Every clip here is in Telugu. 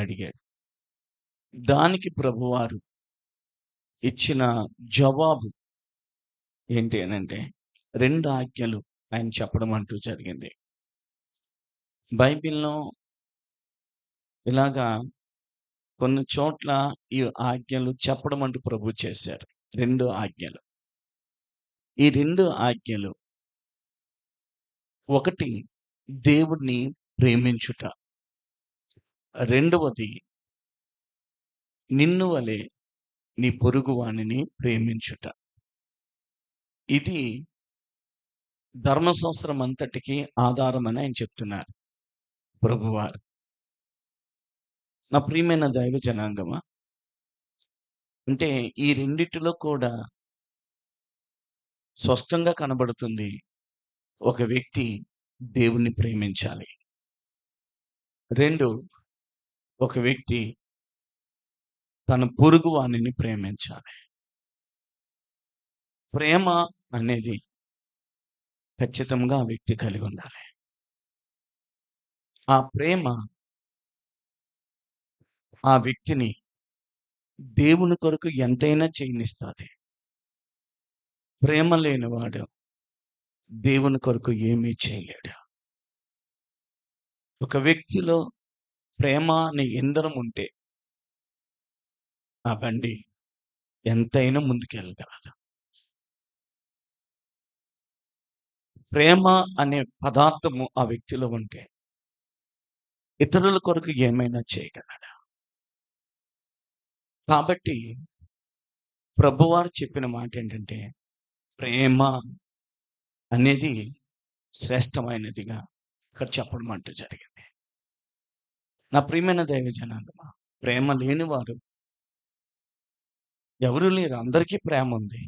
అడిగాడు. దానికి ప్రభువారు ఇచ్చిన జవాబు ఏంటి అనంటే 2 ఆజ్ఞలు ఆయన చెప్పడం అంటూ జరిగింది. బైబిల్‌లో ఇలాగా కొన్ని చోట్ల ఈ ఆజ్ఞలు చెప్పడం అంటూ ప్రభువు చేశారు. 2 ఆజ్ఞలు. ఈ 2 ఆజ్ఞలు, ఒకటి దేవుడిని ప్రేమించుట. రెండవది నిన్ను వలె నీ పొరుగువానిని ప్రేమించుట. ఇది ధర్మశాస్త్రం అంతటికి ఆధారమని ఆయన చెప్తున్నారు ప్రభువారు. నా ప్రియమైన దైవ జనాంగమా, అంటే ఈ రెండిటిలో కూడా స్పష్టంగా కనబడుతుంది, ఒక వ్యక్తి దేవుణ్ణి ప్రేమించాలి. 2, ఒక వ్యక్తి తన పొరుగు వానిని ప్రేమించాలి. ప్రేమ అనేది ఖచ్చితంగా ఆ వ్యక్తి కలిగి ఉండాలి. ఆ ప్రేమ ఆ వ్యక్తిని దేవుని కొరకు ఎంతైనా చేయనిస్తాది. ప్రేమ లేనివాడు దేవుని కొరకు ఏమీ చేయలేడు. ఒక వ్యక్తిలో ప్రేమ అనే ఇంధనం ఉంటే ఆ బండి ఎంతైనా ముందుకెళ్ళగలదు. ప్రేమ అనే పదార్థము ఆ వ్యక్తిలో ఉంటే ఇతరుల కొరకు ఏమైనా చేయగలడు. కాబట్టి ప్రభువారు చెప్పిన మాట ఏంటంటే, ప్రేమ అనేది శ్రేష్టమైనదిగా ఇక్కడ చెప్పడం అంటూ జరిగింది. నా ప్రియమైన దైవ జనాంగమా, ప్రేమ లేనివారు ఎవరు లేరు. అందరికీ ప్రేమ ఉంది.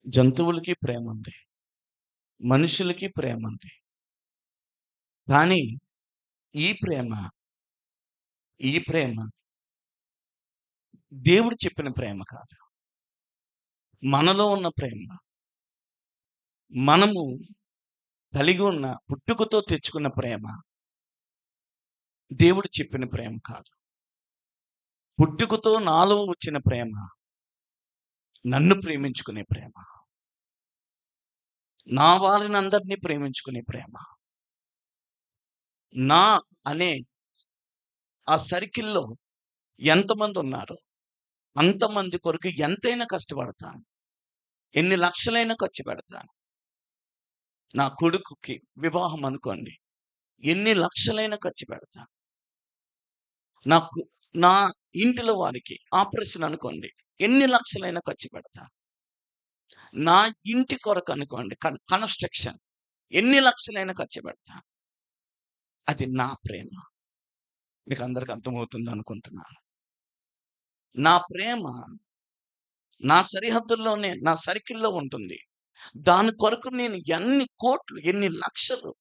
జంతువులకి ప్రేమ ఉంది, మనుషులకి ప్రేమ ఉంది. కానీ ఈ ప్రేమ దేవుడు చెప్పిన ప్రేమ కాదు. మనలో ఉన్న ప్రేమ, మనము కలిగి ఉన్న పుట్టుకతో తెచ్చుకున్న ప్రేమ దేవుడు చెప్పిన ప్రేమ కాదు. పుట్టుకతో నాలో వచ్చిన ప్రేమ నన్ను ప్రేమించుకునే ప్రేమ, నా వారిని అందరినీ ప్రేమించుకునే ప్రేమ. నా అనే ఆ సర్కిల్లో ఎంతమంది ఉన్నారో అంతమంది కొరకు ఎంతైనా కష్టపడతాను, ఎన్ని లక్షలైనా ఖర్చు పెడతాను. నా కొడుకుకి వివాహం అనుకోండి, ఎన్ని లక్షలైనా ఖర్చు పెడతాను. నా ఇంటిలో వారికి ఆపరేషన్ అనుకోండి, ఎన్ని లక్షలైనా ఖర్చు పెడతాను. నా ఇంటి కొరకు అనుకోండి, కన్స్ట్రక్షన్, ఎన్ని లక్షలైనా ఖర్చు పెడతాను. అది నా ప్రేమ. మీకు అందరికి అర్థమవుతుంది అనుకుంటున్నాను. నా ప్రేమ నా సరిహద్దుల్లోనే, నా సర్కిల్లో ఉంటుంది. దాని కొరకు నేను ఎన్ని కోట్లు, ఎన్ని లక్షలు,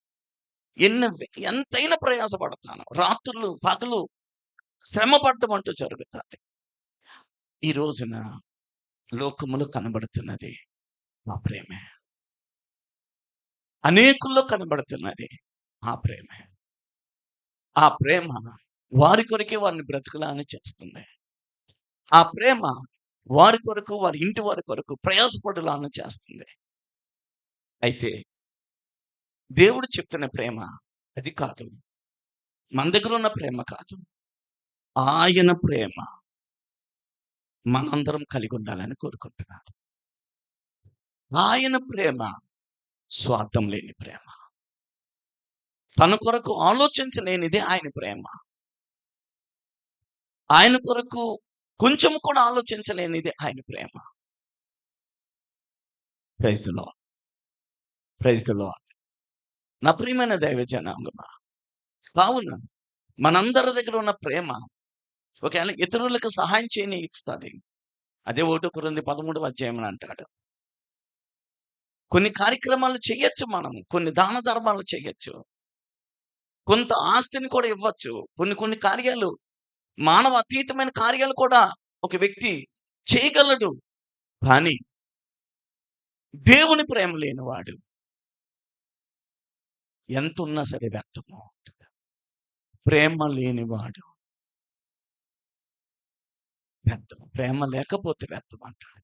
ఎంతైనా ప్రయాసపడతాను. రాత్రులు పగలు శ్రమ పడటం అంటూ జరుగుతుంది. ఈ రోజున లోకములో కనబడుతున్నది ఆ ప్రేమే. అనేకుల్లో కనబడుతున్నది ఆ ప్రేమే. ఆ ప్రేమ వారి కొరకే వారిని బ్రతుకులాని చేస్తుంది. ఆ ప్రేమ వారి కొరకు, వారి ఇంటి వారి కొరకు ప్రయాసపడులాను చేస్తుంది. అయితే దేవుడు చెప్తున్న ప్రేమ అది కాదు. మన దగ్గర ఉన్న ప్రేమ కాదు. ఆయన ప్రేమ మనందరం కలిగి ఉండాలని కోరుకుంటున్నాడు. ఆయన ప్రేమ స్వార్థం లేని ప్రేమ. తన కొరకు ఆలోచించలేనిదే ఆయన ప్రేమ. ఆయన కొరకు కొంచెం కూడా ఆలోచించలేనిదే ఆయన ప్రేమ. Praise the Lord. Praise the Lord. నా ప్రియమైన దైవ జనాంగమా, కావున మనందరి దగ్గర ఉన్న ప్రేమ ఒకవేళ ఇతరులకు సహాయం చేయని ఇస్తుంది. అదే 1 కొరింథీ 13 అంటాడు. కొన్ని కార్యక్రమాలు చేయొచ్చు, మనము కొన్ని దాన ధర్మాలు చేయొచ్చు, కొంత ఆస్తిని కూడా ఇవ్వచ్చు. కొన్ని కార్యాలు, మానవ అతీతమైన కార్యాలు కూడా ఒక వ్యక్తి చేయగలడు. కానీ దేవుని ప్రేమ లేనివాడు ఎంత ఉన్నా సరే వ్యర్థము. ప్రేమ లేనివాడు వ్యర్థం. ప్రేమ లేకపోతే వ్యర్థం అంటాడు.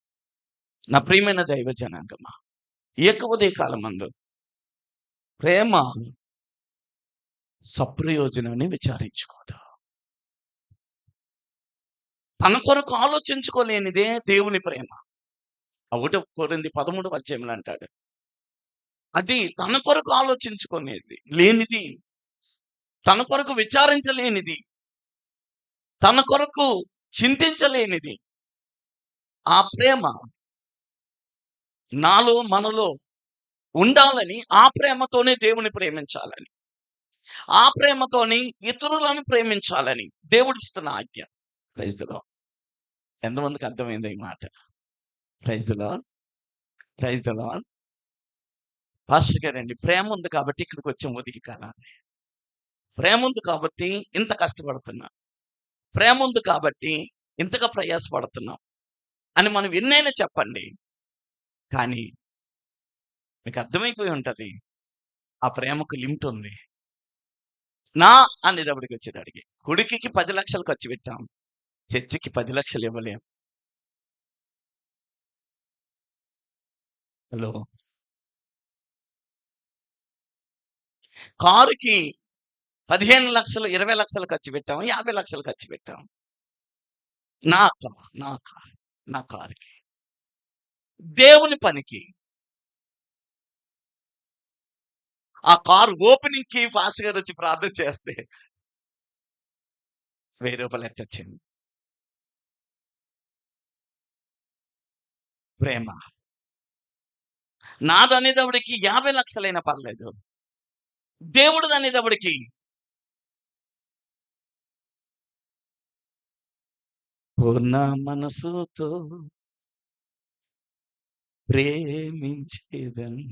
నా ప్రియమైన దైవ జనాంగమా, ఈ యొక్క ఉదయకాలమందు ప్రేమ సప్రయోజనాన్ని విచారించుకోదు. తన కొరకు ఆలోచించుకోలేనిదే దేవుని ప్రేమ. 1 కొరింథీ 13 అంటాడు, అది తన కొరకు ఆలోచించుకునేది లేనిది, తన కొరకు విచారించలేనిది, తన కొరకు చింతించలేనిది. ఆ ప్రేమ నాలో మనలో ఉండాలని, ఆ ప్రేమతోనే దేవుని ప్రేమించాలని, ఆ ప్రేమతోని ఇతరులను ప్రేమించాలని దేవుడు ఇస్తున్న ఆజ్ఞ. Praise the Lord. ఎంతమందికి అర్థమైంది ఈ మాట? Praise the Lord. Praise the Lord. Pastor గారండి, ప్రేమ ఉంది కాబట్టి ఇక్కడికి వచ్చాం ఉదయ కాలాన్ని. ప్రేమ ఉంది కాబట్టి ఇంత కష్టపడుతున్నా, ప్రేమ ఉంది కాబట్టి ఇంతగా ప్రయాసపడుతున్నాం అని మనం ఎన్నైనా చెప్పండి, కానీ మీకు అర్థమైపోయి ఉంటుంది ఆ ప్రేమకు లిమిట్ ఉంది. నా అనేటప్పటికి వచ్చేటడికి కొడుకుకి 10 లక్షలు ఖర్చు పెట్టాం, చర్చికి 10 లక్షలు ఇవ్వలేం. హలో. కారుకి 15 లక్షలు 20 లక్షలు ఖర్చు పెట్టాం, 50 లక్షలు ఖర్చు పెట్టాం. నా కారుకి, దేవుని పనికి, ఆ కారు ఓపెనింగ్ కి పాస్ గారు వచ్చి ప్రార్థన చేస్తే 1000 రూపాయలు ఎట్టొచ్చింది. ప్రేమ. నాదనేటప్పటికి 50 లక్షలైనా పర్లేదు, దేవుడు అనేటప్పటికి పూర్ణ మనసుతో ప్రేమించేదని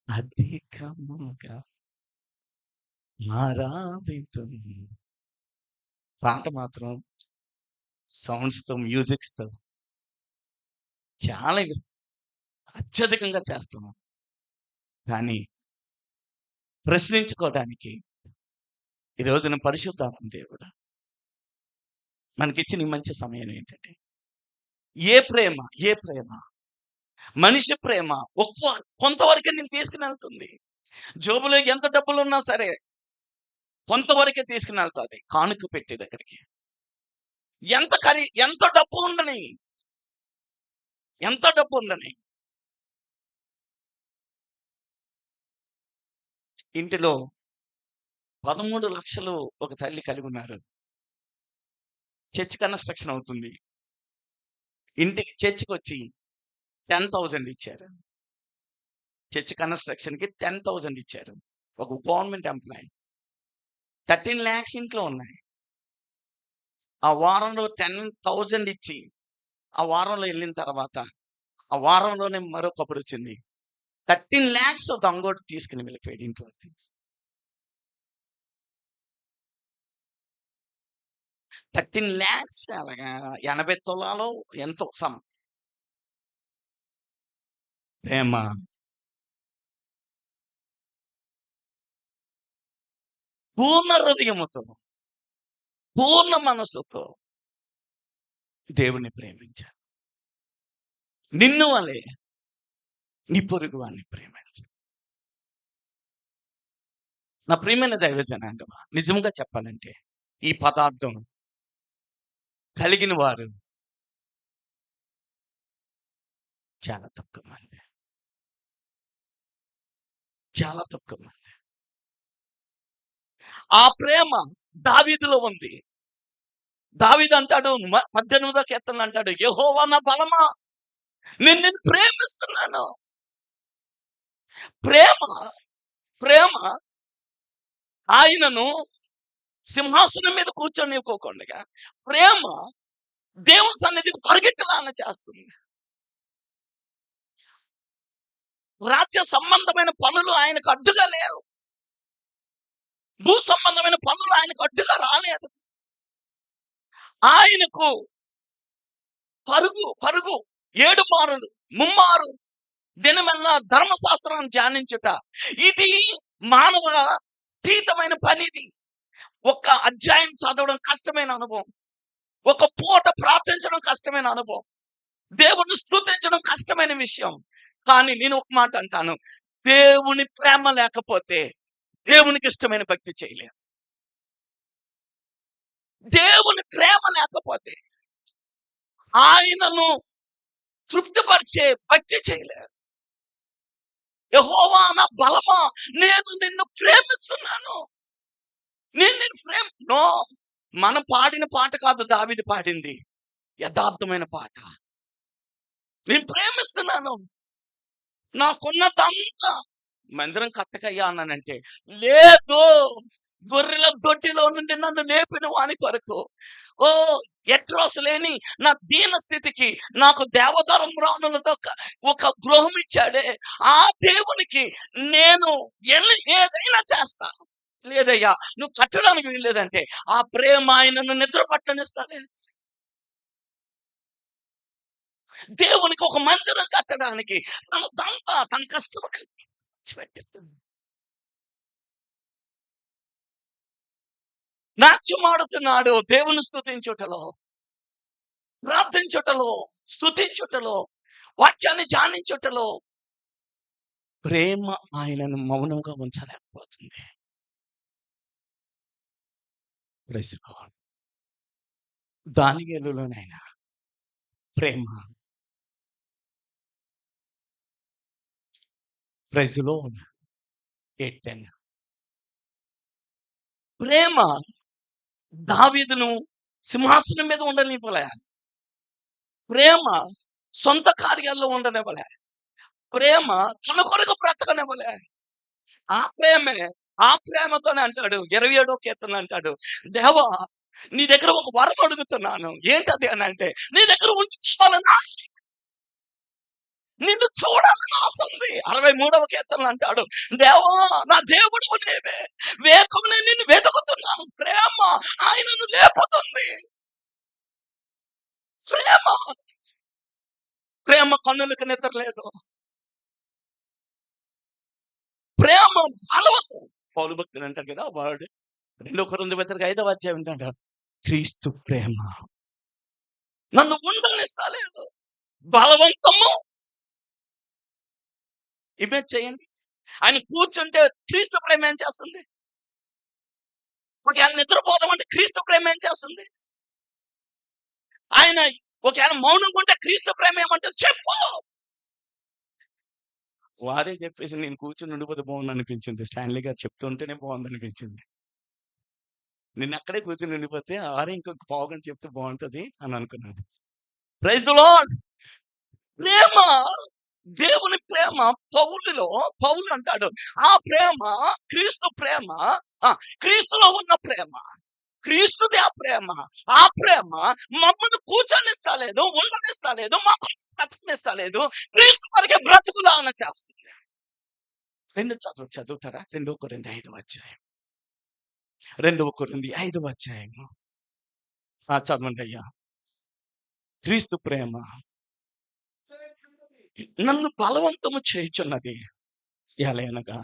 అధికముగా ఆరాధితుని. పాట మాత్రం సౌండ్స్తో, మ్యూజిక్స్తో చాలా అత్యధికంగా చేస్తున్నాం. కానీ ప్రశ్నించుకోవడానికి ఈ రోజున పరిశుద్ధాత్మ దేవుడు మనకిచ్చిన మంచి సమయం ఏంటంటే, ఏ ప్రేమ మనిషి ప్రేమ కొంతవరకే నేను తీసుకుని వెళ్తుంది. జోబులో ఎంత డబ్బులు ఉన్నా సరే కొంతవరకే తీసుకుని వెళ్తుంది కానుక పెట్టి దగ్గరికి. ఎంత డబ్బు ఉండని ఇంటిలో 13 లక్షలు ఒక తల్లి కలిగి ఉన్నారు. చర్చ్ కన్స్ట్రక్షన్ అవుతుంది. చర్చికి వచ్చి 10,000 ఇచ్చారు. చర్చ్ కన్స్ట్రక్షన్కి 10,000 ఇచ్చారు. ఒక గవర్నమెంట్ ఎంప్లాయీ. 13 lakhs ఇంట్లో ఉన్నాయి. ఆ వారంలో 10,000 ఇచ్చి ఆ వారంలో వెళ్ళిన తర్వాత ఆ వారంలోనే మరో కబురు వచ్చింది, 13 lakhs దొంగోడు తీసుకుని వెళ్ళిపోయాడు ఇంట్లో. 13 lakhs అలాగా 80 తులాలో ఎంతో సమ. ప్రేమ. పూర్ణ హృదయముతో, పూర్ణ మనసుతో దేవుని ప్రేమించాలి. నిన్ను వలె నీ పొరుగు వాడిని ప్రేమించు. నా ప్రియమైన దైవ జనాంగమా, నిజంగా చెప్పాలంటే ఈ పదార్థం కలిగిన వారు చాలా తక్కువ మంది. ఆ ప్రేమ దావీదులో ఉంది. దావీదు అంటాడు 18వ కీర్తనలో అంటాడు, యెహోవా నా బలమా, నిన్ను ప్రేమిస్తున్నాను. ప్రేమ ఆయనను సింహాసనం మీద కూర్చొనివ్వకోకుండా ప్రేమ దేవుని సన్నిధికి పరిగెట్టలాగా చేస్తుంది. రాజ్య సంబంధమైన పనులు ఆయనకు అడ్డుగా లేవు. భూ సంబంధమైన పనులు ఆయనకు అడ్డుగా రాలేదు. ఆయనకు పరుగు 7 మారులు 3 దినమల్లా ధర్మశాస్త్రాన్ని ధ్యానించుట, ఇది మానవ అతీతమైన పనిది. ఒక అధ్యాయం చదవడం కష్టమైన అనుభవం. ఒక పూట ప్రార్థించడం కష్టమైన అనుభవం. దేవుణ్ణి స్తుతించడం కష్టమైన విషయం. కానీ నేను ఒక మాట అంటాను. దేవుని ప్రేమ లేకపోతే దేవునికి ఇష్టమైన భక్తి చేయలేరు. దేవుని ప్రేమ లేకపోతే ఆయనను తృప్తిపరిచే భక్తి చేయలేరు. యెహోవా నా బలమా, నేను నిన్ను ప్రేమిస్తున్నాను. నేను నిన్ను నో, మనం పాడిన పాట కాదు దావీదు పాడింది. యథార్థమైన పాట. నేను ప్రేమిస్తున్నాను. నాకున్నదంతా మందిరం కట్టకయ్యా అన్నానంటే, లేదు, గొర్రెల దొడ్డిలో నుండి నన్ను లేపిన వాని కొరకు. ఓ ఎట్రోస్ లేని నా దీన స్థితికి నాకు దేవతారంభ్రాణులతో ఒక గృహం ఇచ్చాడే, ఆ దేవునికి నేను ఏదైనా చేస్తాను. లేదయ్యా నువ్వు కట్టడానికి వీల్లేదంటే ఆ ప్రేమ ఆయనను నిద్ర పట్టనిస్తానే. దేవునికి ఒక మందిరం కట్టడానికి తనదంతా తన కష్టపడి నాట్యమాడుతున్నాడు దేవుని స్తుతించుటలో, ప్రార్థించుటలో, స్తుతించుటలో, వాక్యాన్ని ధ్యానించుటలో. ప్రేమ ఆయనను మౌనంగా ఉంచలేకపోతుంది. దానియేలులోనైనా ప్రేమ. Praise the Lord. 8:10. ప్రేమ దావీదును సింహాసనం మీద ఉండనివ్వలే. ప్రేమ సొంత కార్యాల్లో ఉండనివ్వలే. ప్రేమ తన కొరకు బ్రతకనివ్వలే. ఆ ప్రేమతోనే అంటాడు 27వ కీర్తన అంటాడు, దేవా నీ దగ్గర ఒక వరం అడుగుతున్నాను. ఏంటది అని అంటే, నీ దగ్గర ఉంచుకోవాలని ఆశ, నిన్ను చూడాలని ఆశ ఉంది. 63వ కీర్తనలు అంటాడు, దేవా నా దేవుడు నీవే, వేకువనే నిన్ను వెతుకుతున్నాను. ప్రేమ ఆయనను లేపుతుంది. ప్రేమ ప్రేమ కన్నులకు నిద్ర లేదు. ప్రేమ బలవంతం. పౌలు భక్తులు అంటారు కదా వాడు 2 కొరింథీ 5వ అధ్యాయం అంటాడు, క్రీస్తు ప్రేమ నన్ను ఉండనిస్తలేదు. బలవంతము. ఇమేజ్ చేయండి. ఆయన కూర్చుంటే క్రీస్తు ప్రేమ ఏం చేస్తుంది? ఒకవేళ నిద్రపోదామంటే క్రీస్తు ప్రేమ ఏం చేస్తుంది? ఆయన ఒకవేళ మౌనంగా ఉంటే క్రీస్తు ప్రేమ ఏమంటే చెప్పు. వారే చెప్పేసి నేను కూర్చుని ఉండిపోతే బాగుంది అనిపించింది. స్టాన్లీ గారు చెప్తుంటేనే బాగుంది అనిపించింది. నేను అక్కడే కూర్చుని ఉండిపోతే ఆరే ఇంకొక పావుగంట చెప్తే బాగుంటది అని అనుకున్నాను. Praise the lord. ప్రేమ, దేవుని ప్రేమ పౌలు అంటాడు, ఆ ప్రేమ క్రీస్తు ప్రేమ, క్రీస్తులో ఉన్న ప్రేమ, క్రీస్తుది ఆ ప్రేమ. ఆ ప్రేమ మమ్మల్ని కూర్చొనిస్తలేదు, ఉండనిస్తలేదు, మమ్మల్ని బ్రతకనిస్తలేదు, క్రీస్తు వరకే బ్రతుకులాగా చేస్తుంది. చదువుతారా? 2 కొరింథీ 5వ అధ్యాయం. 2 కొరింథీ 5వ అధ్యాయం. చదవండి అయ్యా. క్రీస్తు ప్రేమ నన్ను బలవంతము చేయుచున్నది. ఎలయనగా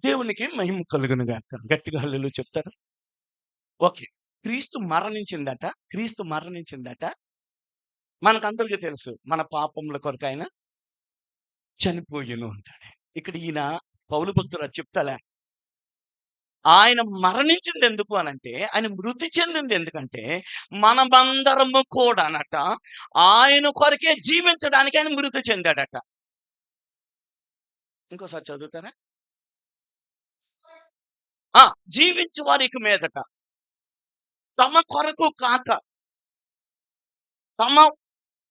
దేవునికి మహిమ కలుగును గాక. గట్టిగా హల్లెలూయా చెప్తారా? ఓకే. క్రీస్తు మరణించిందట. మనకందరికీ తెలుసు. మన పాపముల కొరకు ఆయన చనిపోయెను అంటాడు. ఇక్కడ ఈయన పౌలు భక్తుడు చెప్తాలే. ఆయన మరణించింది ఎందుకు అనంటే, ఆయన మృతి చెందింది ఎందుకంటే, మనమందరము కూడానట ఆయన కొరకే జీవించడానికి ఆయన మృతి చెందాడట. ఇంకోసారి చదువుతారా? జీవించు వారికి మీదట తమ కొరకు కాక తమ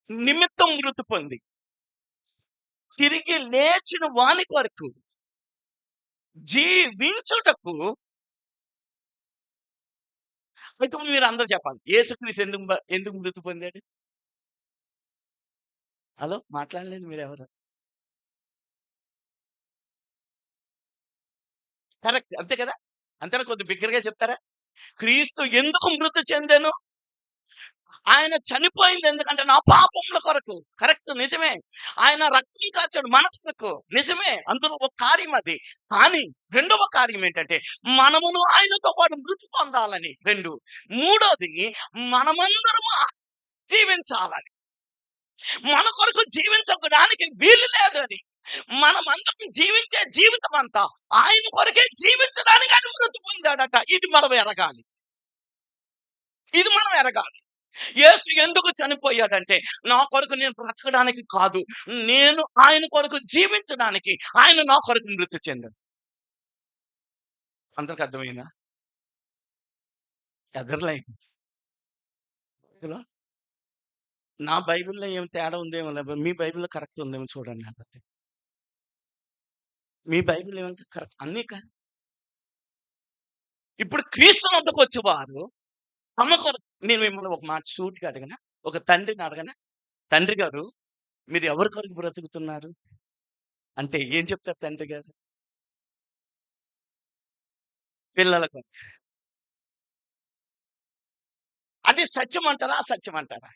నిమిత్తం మృతి పొంది తిరిగి లేచిన వాని కొరకు జీవించుటకు. అయితే మీరు అందరూ చెప్పాలి, యేసుక్రీస్తు ఎందుకు మృతి పొందాడు? హలో, మాట్లాడలేదు మీరు ఎవరు? కరెక్ట్. అంతే కదా! అంతేనా? కొద్దిగా బిగ్గరగా చెప్తారా? క్రీస్తు ఎందుకు మృతి చెందెను? ఆయన చనిపోయింది ఎందుకంటే నా పాపముల కొరకు. కరెక్ట్, నిజమే. ఆయన రక్తం కార్చాడు మన కొరకు. నిజమే. అందులో ఒక కార్యం అది. కానీ రెండవ కార్యం ఏంటంటే మనమును ఆయనతో పాటు మృతి పొందాలని 2. మూడోది మనమందరము జీవించాలని. మన కొరకు జీవించడానికి వీలు లేదని. మనమందరం జీవించే జీవితం అంతా ఆయన కొరకే జీవించడానికి ఆయన మృతి పొందాడట. ఇది మనం ఎరగాలి. ఇది మనం ఎరగాలి. యేసు ఎందుకు చనిపోయాడంటే నా కొరకు నేను బ్రతకడానికి కాదు, నేను ఆయన కొరకు జీవించడానికి ఆయన నా కొరకు మృతి చెందాడు. అందరికి అర్థమైందా? ఎదరలేదు. అసలు నా బైబిల్‌లో ఏం తేడా ఉందేమో, లేకపోతే మీ బైబిల్‌లో కరెక్ట్ ఉందేమో చూడండి. లేకపోతే మీ బైబిల్ ఏమంటే కరెక్ట్ అన్నీ ఇప్పుడు క్రీస్తు వద్దకు వచ్చేవారు తమ కొరకు. నేను మిమ్మల్ని ఒక మాట సూటిగా అడగనా? ఒక తండ్రిని అడగనా? తండ్రి గారు, మీరు ఎవరి కొరకు బ్రతుకుతున్నారు అంటే ఏం చెప్తారు తండ్రి గారు? పిల్లల కొరకు. అది సత్యం అంటారా? అసత్యం అంటారా?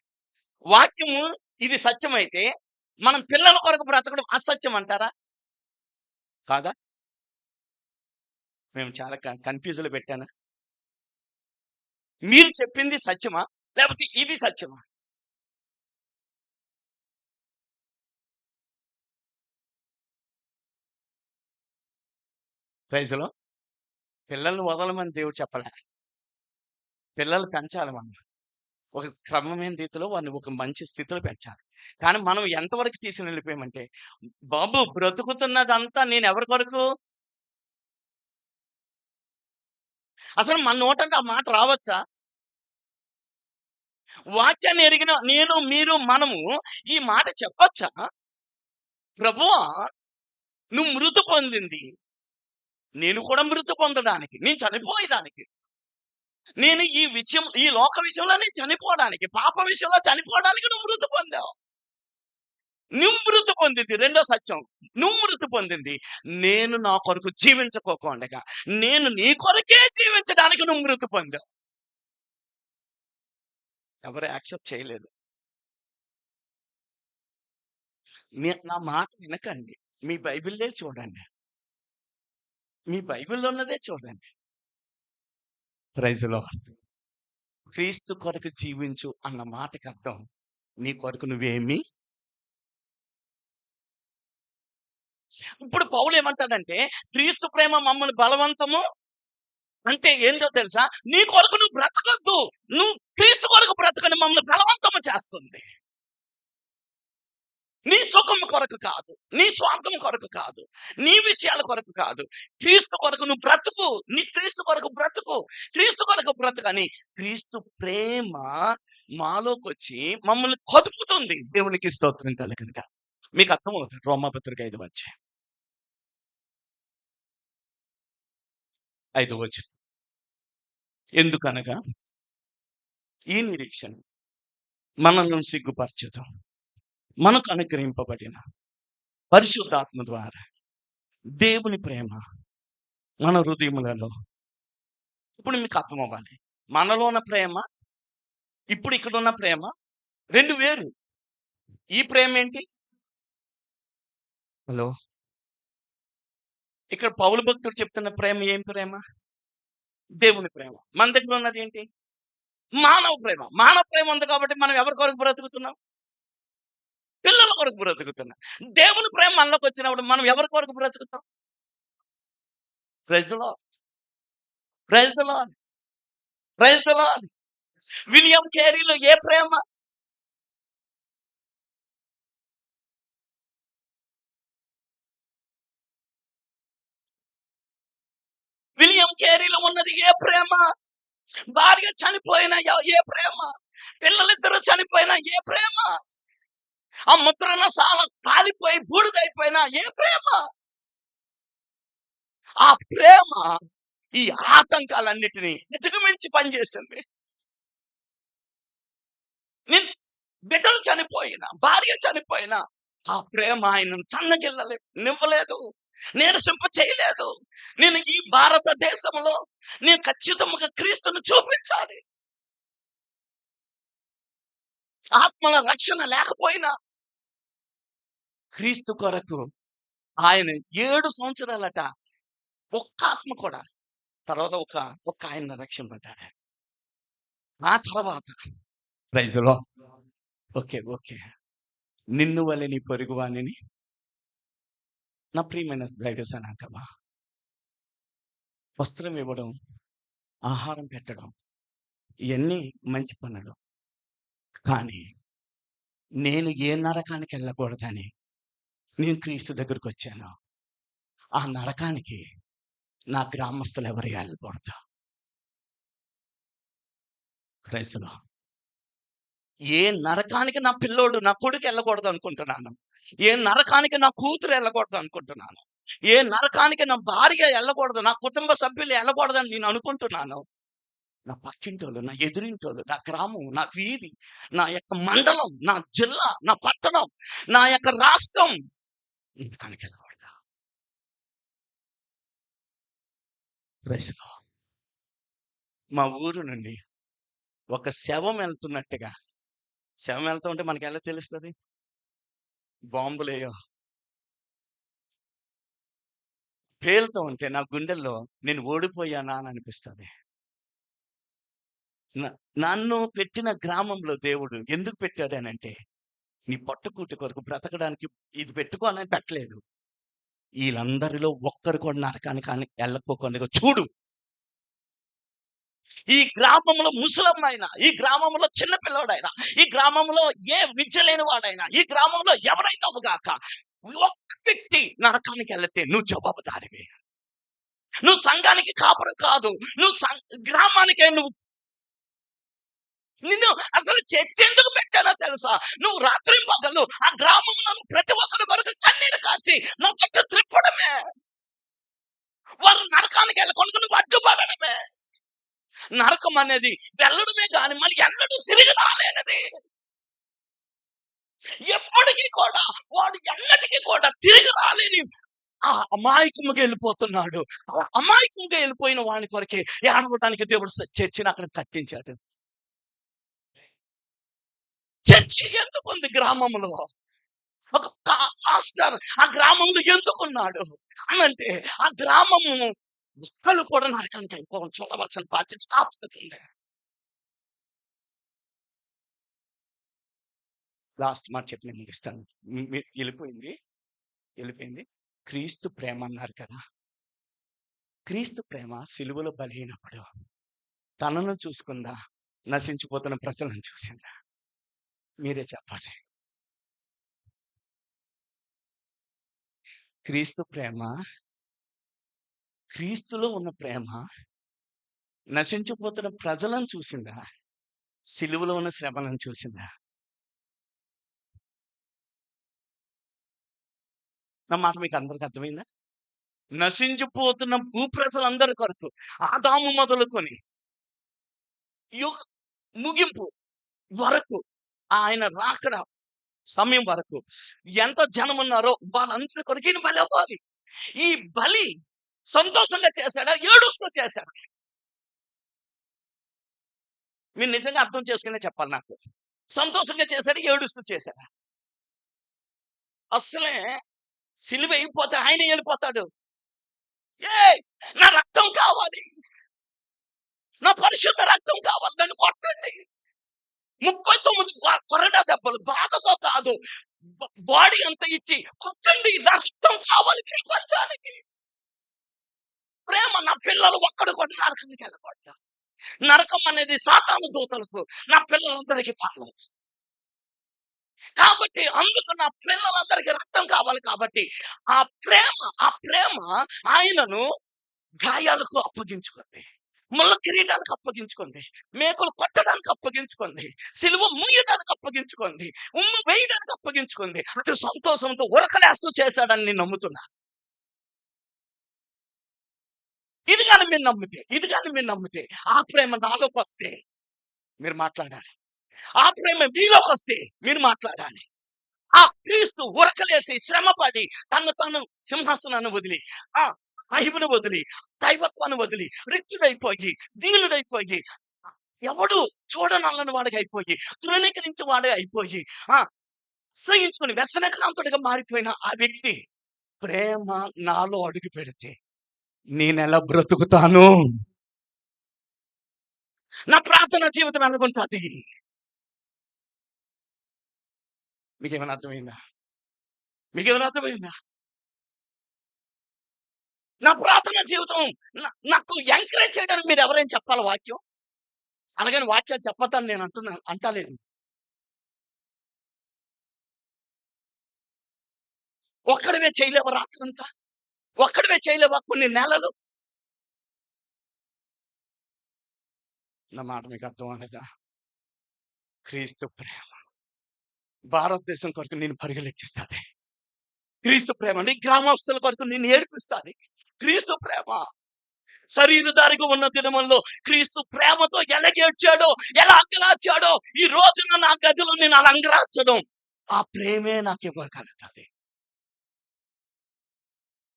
వాక్యము ఇది సత్యమైతే మనం పిల్లల కొరకు బ్రతకడం అసత్యం అంటారా? కాదా? మేము చాలా కన్‌ఫ్యూజ్‌లో పెట్టానా? మీరు చెప్పింది సత్యమా? లేకపోతే ఇది సత్యమా? Praise Lord. పిల్లల్ని వదలమని దేవుడు చెప్పలే. పిల్లలు పెంచాలి మనం. ఒక క్రమమైన రీతిలో వారిని ఒక మంచి స్థితిలో పెంచాలి. కానీ మనం ఎంతవరకు తీసుకొని వెళ్ళిపోయామంటే, బాబు బ్రతుకుతున్నదంతా నేను ఎవరి కొరకు? అసలు మన నోటంటే ఆ మాట రావచ్చా? వాక్యాన్ని ఎరిగిన నేను, మీరు, మనము ఈ మాట చెప్పొచ్చా? ప్రభువా, నువ్వు మృతి పొందింది నేను కూడా మృతి పొందడానికి, నేను చనిపోయేదానికి. నేను ఈ లోక విషయంలో నేను చనిపోవడానికి, పాప విషయంలో చనిపోవడానికి నువ్వు మృతి పొందావు. నువ్వు మృతి పొందింది రెండో సత్యం. నువ్వు మృతి పొందింది నేను నా కొరకు జీవించుకోకుండగా, నేను నీ కొరకే జీవించడానికి నువ్వు మృతి పొందావు. ఎవరు యాక్సెప్ట్ చేయలేదు. నా మాట వినకండి. మీ బైబిల్లే చూడండి. మీ బైబిల్‌లో ఉన్నదే చూడండి. Praise the Lord. క్రీస్తు కొరకు జీవించు అన్న మాటకి అర్థం నీ కొరకు నువ్వేమి. ఇప్పుడు పౌలు ఏమంటాడంటే క్రీస్తు ప్రేమ మమ్మల్ని బలవంతము అంటే ఏంటో తెలుసా? నీ కొరకు నువ్వు బ్రతకొద్దు. నువ్వు క్రీస్తు కొరకు బ్రతకని మమ్మల్ని బలవంతము చేస్తుంది. నీ సుఖం కొరకు కాదు, నీ స్వార్థం కొరకు కాదు, నీ విషయాల కొరకు కాదు. క్రీస్తు కొరకు నువ్వు బ్రతుకు. నీ క్రీస్తు కొరకు బ్రతుకు. క్రీస్తు కొరకు బ్రతుకని క్రీస్తు ప్రేమ మాలోకొచ్చి మమ్మల్ని కదుపుతుంది. దేవునికి స్తోత్రం కలుగునుగాక. మీకు అర్థమవుతుంది. రోమాపత్రిక 5 వచనం. ఎందుకనగా ఈ నిరీక్షణ మనల్ని సిగ్గుపరచదు. మనకు అనుగ్రహింపబడిన పరిశుద్ధాత్మ ద్వారా దేవుని ప్రేమ మన హృదయములలో. ఇప్పుడు మీకు అర్థం అవ్వాలి. మనలో ఉన్న ప్రేమ, ఇప్పుడు ఇక్కడ ఉన్న ప్రేమ 2 వేరు. ఈ ప్రేమ ఏంటి? హలో, ఇక్కడ పౌలు భక్తుడు చెప్తున్న ప్రేమ ఏం ప్రేమ? దేవుని ప్రేమ. మన దగ్గర ఉన్నది ఏంటి? మానవ ప్రేమ. మానవ ప్రేమ ఉంది కాబట్టి మనం ఎవరి కొరకు బ్రతుకుతున్నాం? పిల్లల కొరకు బ్రతుకుతున్నాం. దేవుని ప్రేమ మనలోకి వచ్చినప్పుడు మనం ఎవరి కొరకు బ్రతుకుతాం? Praise the Lord. Praise the Lord. Praise the Lord. William కేరీలో ఏ ప్రేమ? విలియం కేరీలో ఉన్నది ఏ ప్రేమ? భార్య చనిపోయిన ఏ ప్రేమ? పిల్లలిద్దరూ చనిపోయిన ఏ ప్రేమ? ఆ ముద్రణ సాల కాలిపోయి బూడిదైపోయిన ఏ ప్రేమ? ఆ ప్రేమ ఈ ఆటంకాలన్నిటినీ అధిగమించి పనిచేసింది. నేను బిడ్డలు చనిపోయినా, భార్య చనిపోయినా ఆ ప్రేమ ఆయనను సన్నగిల్లనివ్వలేదు. నీరసింప చేయలేదు. నేను ఈ భారతదేశంలో నేను ఖచ్చితంగా క్రీస్తును చూపించాలి. ఆత్మల రక్షణ లేకపోయినా క్రీస్తు కొరకు ఆయన 7 సంవత్సరాలట ఒక్క ఆత్మ కూడా. తర్వాత ఒక ఆయన రక్షింపడ్డాడు. ఆ తర్వాత ప్రైజ్ ది లార్డ్. ఓకే. నిన్ను వలె నీ పొరుగువానిని. నా ప్రియమైన దైవ జనాంగమా, వస్త్రం ఇవ్వడం, ఆహారం పెట్టడం ఇవన్నీ మంచి పనులు. కానీ నేను ఏ నరకానికి వెళ్ళకూడదని నేను క్రీస్తు దగ్గరికి వచ్చాను. ఆ నరకానికి నా గ్రామస్తులు ఎవరు వెళ్ళకూడదు. Praise the lord. ఏ నరకానికి నా పిల్లోడు, నా కొడుకు వెళ్ళకూడదు అనుకుంటున్నాను. ఏ నరకానికి నా కూతురు వెళ్ళకూడదు అనుకుంటున్నాను. ఏ నరకానికి నా భార్య వెళ్ళకూడదు, నా కుటుంబ సభ్యులు వెళ్ళకూడదని నేను అనుకుంటున్నాను. నా పక్కింటోళ్ళు, నా ఎదురింటోళ్ళు, నా గ్రామం, నా వీధి, నా యొక్క మండలం, నా జిల్లా, నా పట్టణం, నా యొక్క రాష్ట్రం నరకానికి వెళ్ళకూడదు. Praise the Lord. మా ఊరు నుండి ఒక శవం వెళ్తున్నట్టుగా, శవం వెళ్తూ ఉంటే మనకి ఎలా తెలుస్తుంది? బాంబులేయో పేలుతూ ఉంటే నా గుండెల్లో నేను ఓడిపోయానా అని అనిపిస్తుంది. నన్ను పెట్టిన గ్రామంలో దేవుడు ఎందుకు పెట్టాడనంటే, నీ పట్టుకూటి కొరకు బ్రతకడానికి ఇది పెట్టుకోనని పెట్టలేదు. వీళ్ళందరిలో ఒక్కరు కూడా నరకానికి వెళ్ళకోకుండా చూడు. ఈ గ్రామంలో ముసలమ్మైనా, ఈ గ్రామంలో చిన్నపిల్లవాడైనా, ఈ గ్రామంలో ఏ విద్య లేని వాడైనా, ఈ గ్రామంలో ఎవరైతే అవగాక ఒక్క వ్యక్తి నరకానికి వెళ్తే నువ్వు జవాబుదారివే. నువ్వు సంఘానికి కాపురం కాదు, నువ్వు గ్రామానికే. నిన్ను అసలు చర్చ ఎందుకు పెట్టానో తెలుసా? నువ్వు రాత్రి పగలు ఆ గ్రామంలో ప్రతి ఒక్కరి కొరకు కన్నీరు కాచి నా పట్టు త్రిప్పడమే. వారు నరకానికి వెళ్ళకుండా నువ్వు అడ్డుపడమే. నరకం అనేది వెళ్ళడమే కానీ మళ్ళీ ఎన్నడూ తిరిగి రాలేనది. ఎప్పటికీ కూడా వాడు ఎన్నటికీ కూడా తిరిగి రాలేని ఆ అమాయకంగా వెళ్ళిపోతున్నాడు. అమాయకంగా వెళ్ళిపోయిన వాని కొరకే ఏడవడానికి దేవుడు చర్చిని అక్కడ కట్టించాడు. చర్చి ఎందుకుంది గ్రామంలో? ఒక పాస్టర్ ఆ గ్రామంలో ఎందుకున్నాడు అనంటే, ఆ గ్రామము ఒక్కళ్ళు కూడా నరకానికి అయిపోవడం చూడవలసిన బాధ్యత స్థాపిస్తుంది. లాస్ట్ మాట చెప్పి నేను ముగిస్తాను. వెళ్ళిపోయింది. క్రీస్తు ప్రేమ అన్నారు కదా. క్రీస్తు ప్రేమ సిలువలో బలైనప్పుడు తనను చూసుకుందా, నశించిపోతున్న ప్రజలను చూసిందా? మీరే చెప్పాలి. క్రీస్తు ప్రేమ, క్రీస్తులో ఉన్న ప్రేమ నశించిపోతున్న ప్రజలను చూసిందా, సిలువలో ఉన్న శ్రమలను చూసిందా? నా మాట మీకు అందరికి అర్థమైందా? నశించిపోతున్న భూప్రజలందరి కొరకు ఆదాము మొదలుకొని ముగింపు వరకు, ఆయన రాకడ సమయం వరకు ఎంత జనం ఉన్నారో వాళ్ళందరి కొరకు ఈయన బలి అవ్వాలి. ఈ బలి సంతోషంగా చేశాడా, ఏడుస్తూ చేశాడా? మీరు నిజంగా అర్థం చేసుకునే చెప్పాలి నాకు. సంతోషంగా చేశాడు, ఏడుస్తూ చేశాడా? అసలే సిలువ అయిపోతే ఆయన వెళ్ళిపోతాడు. నా రక్తం కావాలి, నా పరిశుద్ధ రక్తం కావాలి, నన్ను కొట్టండి. 39 కొరడా దెబ్బలు బాధతో కాదు, బాడీ అంతా ఇచ్చి కొట్టండి, నా రక్తం కావాలి ప్రపంచానికి. ప్రేమ, నా పిల్లలు ఒక్కడు కూడా నరకానికి వెళ్ళకూడదు. నరకం అనేది సాతాను దూతలకు, నా పిల్లలందరికీ పర్లేదు. కాబట్టి అందుకు నా పిల్లలందరికీ రక్తం కావాలి. కాబట్టి ఆ ప్రేమ ఆయనను గాయాలకు అప్పగించుకుంది, ముళ్ళ కిరీటానికి అప్పగించుకుంది, మేకులు కొట్టడానికి అప్పగించుకుంది, సిలువ ముయ్యడానికి అప్పగించుకుంది, ఉమ్ము వేయడానికి అప్పగించుకుంది. అది సంతోషంతో ఉరకలేస్తూ చేశాడని నేను నమ్ముతున్నా. ఇది కానీ మీరు నమ్మితే ఆ ప్రేమ నాలోకి వస్తే మీరు మాట్లాడాలి. ఆ ప్రేమ మీలోకి వస్తే మీరు మాట్లాడాలి. ఆ క్రీస్తు ఉరకలేసి శ్రమపడి తను సింహాసనాన్ని వదిలి, ఆ మహిమను వదిలి, దైవత్వాన్ని వదిలి, రిక్తుడైపోయి, దీనుడైపోయి, ఎవడు చూడనల్లని వాడిగా అయిపోయి, తృణీకరించి వాడే అయిపోయి, ఆ అసహించుకుని వ్యసనక్రాంతుడిగా మారిపోయిన ఆ వ్యక్తి ప్రేమ నాలో అడుగు పెడితే నేనెలా బ్రతుకుతాను? నా ప్రార్థన జీవితం ఎలాగుంటది? మీకేమైనా అర్థమైందా? మీకేమైనా అర్థమైందా? నా ప్రార్థన జీవితం నాకు ఎంకరేజ్ చేయడానికి మీరు ఎవరైనా చెప్పాలా వాక్యం? అలాగని వాక్యాలు చెప్పొద్దని నేను అంటలేదు. ఒక్కడివే చేయలేవా రాత్రంతా? ఒక్కడివే చేయలేవా కొన్ని నెలలు? నా మాట మీకు అర్థం అవ్వలేదా? క్రీస్తు ప్రేమ భారతదేశం కొరకు నేను పరిగెలెక్కిస్తాది. క్రీస్తు ప్రేమ నీ గ్రామస్తుల కొరకు నిన్ను ఏడిపిస్తాది. క్రీస్తు ప్రేమ శరీరధారిగా ఉన్న దినముల్లో క్రీస్తు ప్రేమతో ఎలాగేడ్చాడో, ఎలా అంగలార్చాడో, ఈ రోజున నా గదిలో నేను అలా అంగలార్చడం, ఆ ప్రేమే నాకు ఇవ్వగలుగుతుంది.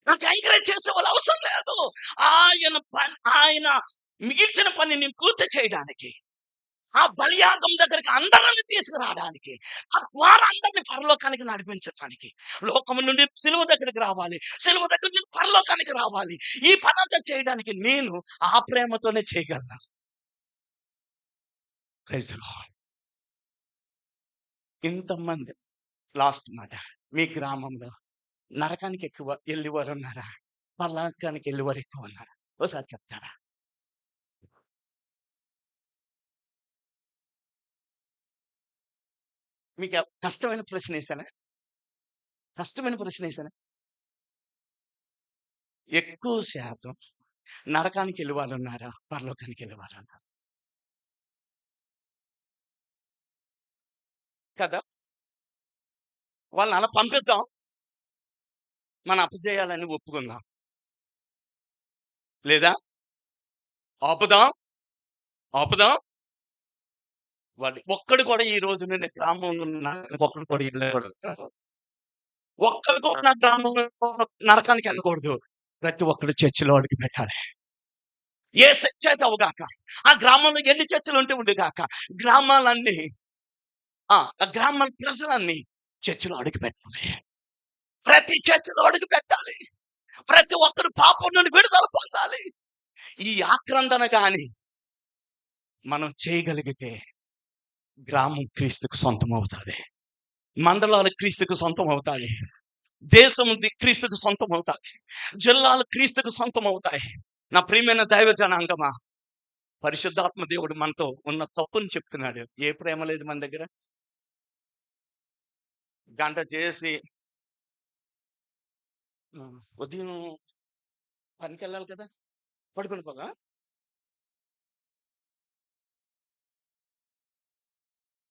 నాకు ఎంకరేజ్ చేసే వాళ్ళు అవసరం లేదు. ఆయన మిగిల్చిన పని నేను పూర్తి చేయడానికి, ఆ బలియాగం దగ్గరికి అందరిని తీసుకురావడానికి, తద్వారా అందరిని పరలోకానికి నడిపించడానికి, లోకము నుండి సిలువ దగ్గరికి రావాలి, సిలువ దగ్గర నుండి పరలోకానికి రావాలి. ఈ పనంతా చేయడానికి నేను ఆ ప్రేమతోనే చేయగలను. Praise the Lord. ఇంతమంది లాస్ట్ మాట, మీ గ్రామంలో నరకానికి ఎక్కువ వెళ్ళేవారు ఉన్నారా? పరలోకానికి వెళ్ళేవారు ఎక్కువ ఉన్నారా? ఒకసారి చెప్తారా? మీకు కష్టమైన ప్రశ్న వేసానా? కష్టమైన ప్రశ్న వేసానా? ఎక్కువ శాతం నరకానికి వెళ్ళేవారు ఉన్నారా? పరలోకానికి వెళ్ళేవారు ఉన్నారా? కదా! వాళ్ళని అలా పంపిద్దాం. మన అపజయాలని ఒప్పుకుందాం. లేదా ఆపుదాం, ఆపుదాం. వాడు ఒక్కడు కూడా ఈ రోజు నేను గ్రామంలో ఒక్కడు కూడా వెళ్ళకూడదు. ఒక్కడు కూడా నా గ్రామంలో నరకానికి వెళ్ళకూడదు. ప్రతి ఒక్కడు చర్చిలో అడుగు పెట్టాలి. ఏ చర్చ అయితే అవగాక, ఆ గ్రామంలో ఎన్ని చర్చలు ఉంటే ఉండుగాక, గ్రామాలన్నీ ఆ గ్రామాల ప్రజలన్నీ చర్చిలో అడుగు పెట్టాలి. ప్రతి చర్చిలో అడుగు పెట్టాలి. ప్రతి ఒక్కరు పాపం నుండి విడుదల పొందాలి. ఈ ఆక్రందన గాని మనం చేయగలిగితే గ్రామం క్రీస్తుకు సొంతం అవుతాది. మండలాలు క్రీస్తుకు సొంతం అవుతాయి. దేశం క్రీస్తుకు సొంతం అవుతాయి. జిల్లాలు క్రీస్తుకు సొంతం అవుతాయి. నా ప్రియమైన దైవ జనాంగమా, పరిశుద్ధాత్మ దేవుడు మనతో ఉన్న తప్పుని చెప్తున్నాడు. ఏ ప్రేమ లేదు మన దగ్గర. గంట చేసి ఉదయం పనికి వెళ్ళాలి కదా, పడుకుని పోగా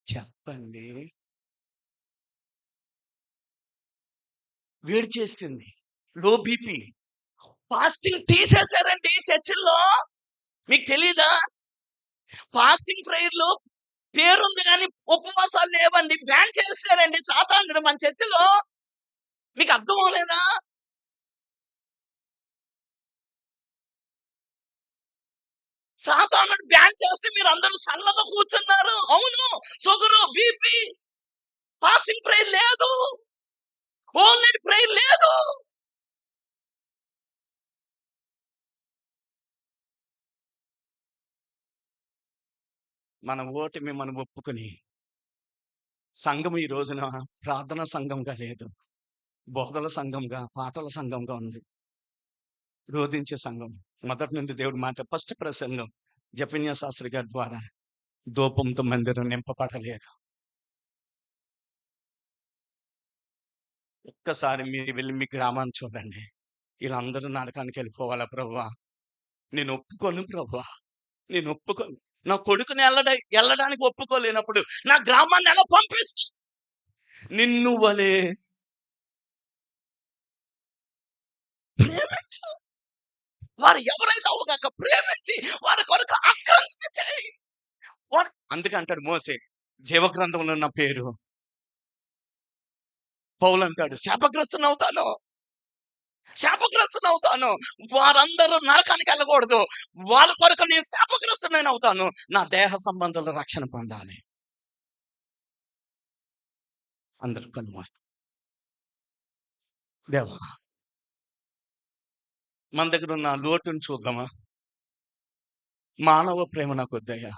చెప్పండి. వేడి చేసింది, లో బీపీ, ఫాస్టింగ్ తీసేశారండి చర్చిల్లో. మీకు తెలీదా? ఫాస్టింగ్ ప్రేయర్లు పేరుంది కానీ ఉపవాసాలు లేవండి. బ్యాన్ చేశారండి సాతానుడు మన చర్చిలో. మీకు అర్థం అవ్వలేదా? సాతానుడు బ్యాన్ చేస్తే మీరు అందరూ సల్లగా కూర్చున్నారు. అవును, షుగరు, బీపీ, ఫాస్టింగ్ ప్రేయర్ లేదు, ఓన్లీ ప్రేయర్ లేదు. మన ఓటమి మనం ఒప్పుకొని, సంఘం ఈ రోజున ప్రార్థన సంఘంగా లేదు, బోధల సంఘంగా, పాటల సంఘంగా ఉంది, రోధించే సంఘం. మొదటి నుండి దేవుడి మాట ఫస్ట్ ప్రసంగం జపన్య శాస్త్రి గారి ద్వారా ధూపంతో మందిరం నింపబడలేదు. ఒక్కసారి మీరు వెళ్ళి మీ గ్రామాన్ని చూడండి. వీళ్ళందరూ నరకానికి వెళ్ళిపోవాలా ప్రభువా? నేను ఒప్పుకోను ప్రభువా, నేను ఒప్పుకోను. నా కొడుకుని వెళ్ళడానికి ఒప్పుకోలేనప్పుడు నా గ్రామాన్ని ఎలా పంపిస్తు? నిన్ను వలే ప్రేమించు. వారు ఎవరైతే అవగాక ప్రేమించి వారి కొరకు ఆక్రందన చేయి. అందుకే అంటాడు మోసే, జీవగ్రంథంలో ఉన్న పేరు పౌలు అంటాడు, శాపగ్రస్తునవుతాను, శాపగ్రస్తునవుతాను. వారందరూ నరకానికి వెళ్ళకూడదు, వాళ్ళ కొరకు నేను శాపగ్రస్తునైన అవుతాను. నా దేహ సంబంధాల రక్షణ పొందాలి. అందరూ కళ్ళు మూస్తారు. దేవా, మన దగ్గర ఉన్న లోటును చూద్దామా? మానవ ప్రేమ నాకు వద్దయ్యా.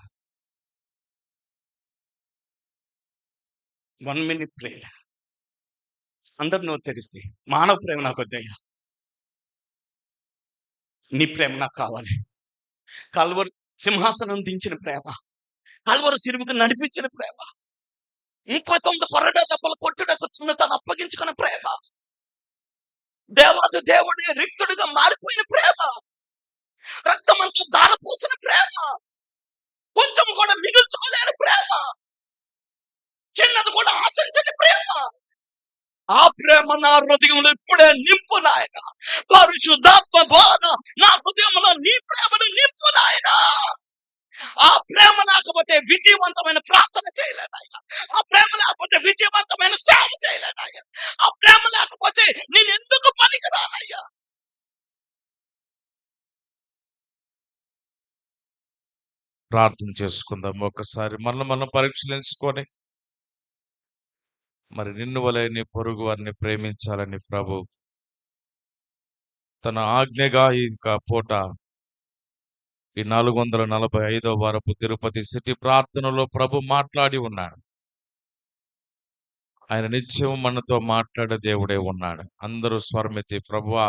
1 minute ప్రేయర్. అందరు నోరు తెరిస్తే, మానవ ప్రేమ నాకు వద్దయ్యా, నీ ప్రేమ నాకు కావాలి. కల్వరి సింహాసనం దించిన ప్రేమ, కల్వరి సిలువకు నడిపించిన ప్రేమ, 39 కొరడా దెబ్బలు కొట్టుటకు తను అప్పగించుకున్న ప్రేమ, దేవాది దేవుడే రిక్తుడిగా మారిపోయిన ప్రేమ, రక్తమంతా దారపోసిన ప్రేమ, కొంచెం కూడా మిగుల్చుకోలేని ప్రేమ, చిన్నది కూడా ఆశించని ప్రేమ. ఆ ప్రేమ నా హృదయంలో ఇప్పుడే నింపు నాయన. పరిశుద్ధాత్మ బోధ నా హృదయంలో నీ ప్రేమను నింపు నాయన. ఆ ప్రేమ లేకపోతే విజయవంతమైన ప్రార్థన చేయలేనాయన. ఆ ప్రేమ లేకపోతే విజయవంతమైన సేవ చేయలేనాయ. ఆ ప్రేమ లేకపోతే నేను ఎందుకు పనికిరానయ్యా? ప్రార్థన చేసుకుందాం. ఒకసారి మనం పరీక్షించుకొని, మరి నిన్ను వలె నీ పొరుగు వారిని ప్రేమించాలని ప్రభు తన ఆజ్ఞగా ఇంకా పూట ఈ 445వ వారపు తిరుపతి సిటీ ప్రార్థనలో ప్రభు మాట్లాడి ఉన్నాడు. ఆయన నిత్యం మనతో మాట్లాడే దేవుడే ఉన్నాడు. అందరూ స్వరమెత్తి, ప్రభువా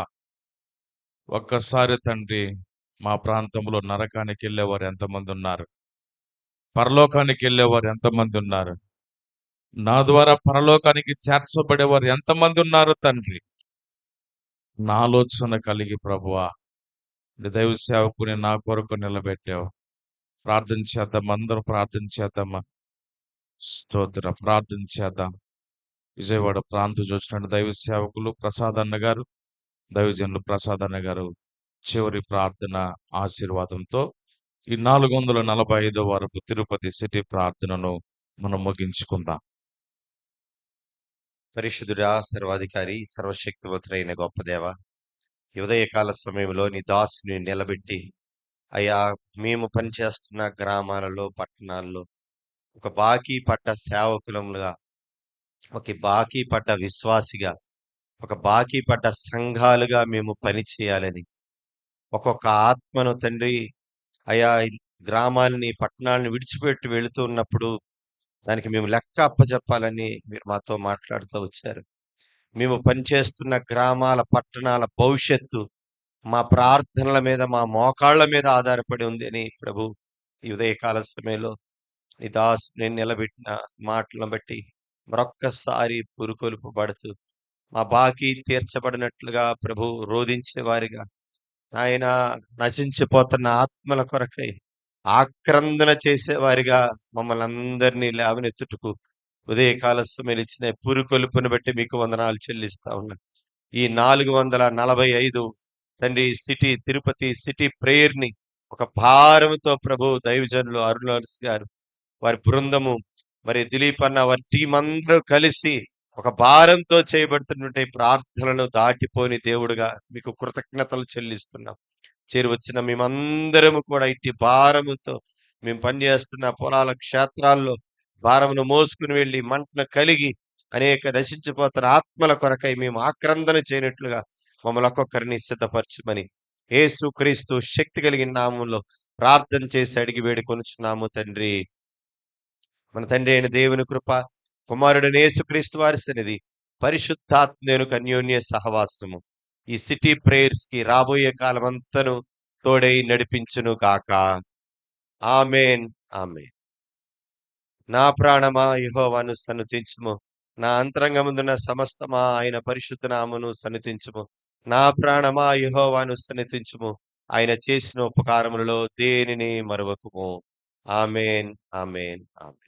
ఒక్కసారి తండ్రి, మా ప్రాంతంలో నరకానికి వెళ్ళేవారు ఎంతమంది ఉన్నారు, పరలోకానికి వెళ్ళేవారు ఎంతమంది ఉన్నారు, నా ద్వారా పరలోకానికి చేర్చబడేవారు ఎంతమంది ఉన్నారు తండ్రి. నా ఆలోచన కలిగి ప్రభువా నీ దైవ సేవకుని నా కొరకు నిలబెట్టావు. ప్రార్థన చేద్దాం, అందరూ ప్రార్థన చేద్దామా? స్తోత్ర. ప్రార్థన చేద్దాం. విజయవాడ ప్రాంతం చూసిన దైవ సేవకులు ప్రసాద్ అన్న గారు, దైవజనులు ప్రసాద్ అన్న గారు చివరి ప్రార్థన ఆశీర్వాదంతో ఈ 445వ వరకు తిరుపతి సిటీ ప్రార్థనను మనం ముగించుకుందాం. పరిశుద్ధుడా, సర్వాధికారి, సర్వశక్తివంతుడైన గొప్ప దేవ, ఈ ఉదయకాల సమయంలో నీ దాసుని నిలబెట్టి, అయ్యా మేము పనిచేస్తున్న గ్రామాలలో, పట్టణాల్లో ఒక బాకీ పడ్డ సేవకులముగా, ఒక బాకీ పడ్డ విశ్వాసిగా, ఒక బాకీ పడ్డ సంఘాలుగా మేము పని చేయాలని, ఒక్కొక్క ఆత్మను తండ్రి అయా గ్రామాలని, పట్టణాలను విడిచిపెట్టి వెళుతూ ఉన్నప్పుడు దానికి మేము లెక్క అప్పచెప్పాలని మీరు మాతో మాట్లాడుతూ వచ్చారు. మేము పనిచేస్తున్న గ్రామాల, పట్టణాల భవిష్యత్తు మా ప్రార్థనల మీద, మా మోకాళ్ళ మీద ఆధారపడి ఉంది అని ప్రభు ఈ ఉదయకాల సమయంలో నీ దాసు నేను నిలబెట్టిన మాటలను బట్టి మరొక్కసారి పురుకొల్పబడుతూ మా బాకీ తీర్చబడినట్లుగా ప్రభు రోధించే వారిగా, ఆయన నశించిపోతున్న ఆత్మల కొరకై ఆక్రందన చేసేవారిగా మమ్మల్ని అందరినీ లేవనెత్తుటకు ఉదయకాల సమయం ఇచ్చిన పురుకొలుపును బట్టి మీకు వందనాలు చెల్లిస్తా ఉన్నాను. ఈ 445 తండ్రి సిటీ తిరుపతి సిటీ ప్రేయర్ ని ఒక భారంతో ప్రభు దైవజనులు అరుణాస్ గారు, వారి బృందము, మరి దిలీప్ అన్న, వారి టీం అందరూ కలిసి ఒక భారంతో చేయబడుతున్నటువంటి ప్రార్థనలను దాటిపోని దేవుడుగా మీకు కృతజ్ఞతలు చెల్లిస్తున్నాం. చేరి వచ్చిన మేమందరము కూడా ఇట్టి భారముతో మేము పనిచేస్తున్న పొలాల క్షేత్రాల్లో భారమును మోసుకుని వెళ్ళి మంటను కలిగి అనేక నశించిపోతున్న ఆత్మల కొరకై మేము ఆక్రందన చేయనట్లుగా మమ్మల్ని ఒక్కొక్కరిని సిద్ధపరచుమని యేసు క్రీస్తు శక్తి కలిగిన నామంలో ప్రార్థన చేసి అడిగి వేడుకొనుచున్నాము తండ్రి. మన తండ్రి అయిన దేవుని కృప, కుమారుడైన యేసుక్రీస్తు వారి సన్నిధి, పరిశుద్ధాత్మ అన్యోన్య సహవాసము ఈ సిటీ ప్రేయర్స్ కి రాబోయే కాలమంతను తోడై నడిపించును గాక. ఆమేన్, ఆమేన్. నా ప్రాణమా యెహోవాను సన్నుతించుము, నా అంతరంగముందున్న సమస్తమా ఆయన పరిశుద్ధ నామమును సన్నుతించుము. నా ప్రాణమా యెహోవాను సన్నుతించుము, ఆయన చేసిన ఉపకారములలో దేనిని మరువకుము. ఆమేన్, ఆమేన్, ఆమేన్.